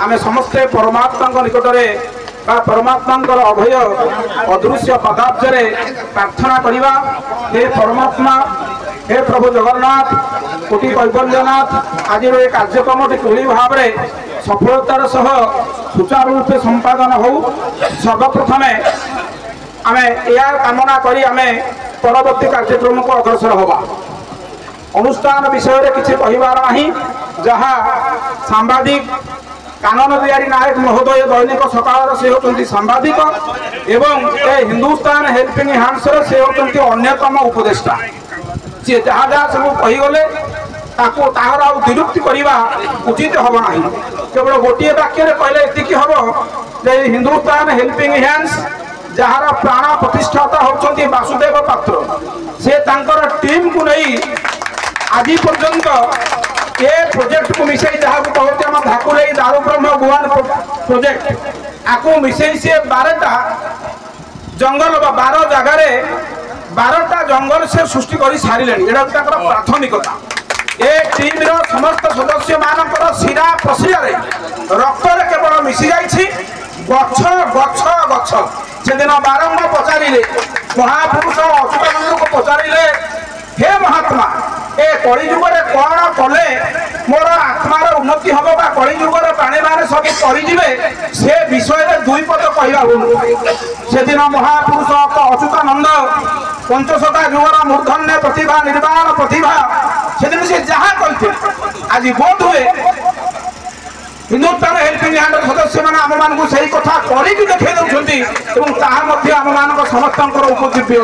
आमे समस्ते परमात्मा निकटरे परमात्मा अभय अदृश्य पदाब्जरे प्रार्थना करिबा। हे परमात्मा, हे प्रभु जगन्नाथ, कोटि कैवल्यनाथ, आज ये कार्यक्रम किभली भाव में सफलतार सह सुचारू रूपे संपादन हो। सर्वप्रथम आम या कामना करी आमे परवर्ती कार्यक्रम को अग्रसर होगा। अनुष्ठान विषय रे किछि कहिबार नाही, जहाँ सांबादिक कानन बिहारी नायक महोदय दैनिक सकाल से होती सांबादिक एवं हिंदुस्तान हेल्पिंग हैंड्स से होती अन्यतम उपदेष्टा। सी जहाँ जहाँ सब कहीगले ताहर आ विरुक्ति करवा उचित हम ना। केवल गोटे वाक्य कहले एति हम जे हिंदुस्तान हेल्पिंग हैंड्स जार प्राण प्रतिष्ठाता होती वासुदेव पात्र, से तांकर टीम को नहीं आज पर्यंत ये प्रोजेक्ट को मिसई जहाँ को कहते आम धाकुर दारू ब्रह्म गुआन प्रोजेक्ट आपको मिसई सी 12टा जंगल 12 जगार 12टा जंगल से सृष्टि कर सारे। यहाँ प्राथमिकता ए टीम रो समस्त सदस्य मानकर शिरा प्रशिरा रक्त केवल मिसी जाइछि गछ गछ गछ। से दिन बारंबार पचारे महापुरुष अच्युतानंद को पचारे, हे महात्मा, ए कलिजुगे कौन कले मोर आत्मार उन्नति हम बा कलिजुगर प्राणी मैंने सब करें से विषय दुई पद कहवा से दिन महापुरुष अच्युतानंद पंचशता युगर मूर्धन्य प्रतिभा निर्वाण प्रतिभा से दिन से जहाँ कहते आज बोध हुए हिंदुस्तान हेल्पिंग हैंड सदस्य मैंने आम मान से कथा कर देखे दौरान आम मान समस्त उपजीव्य।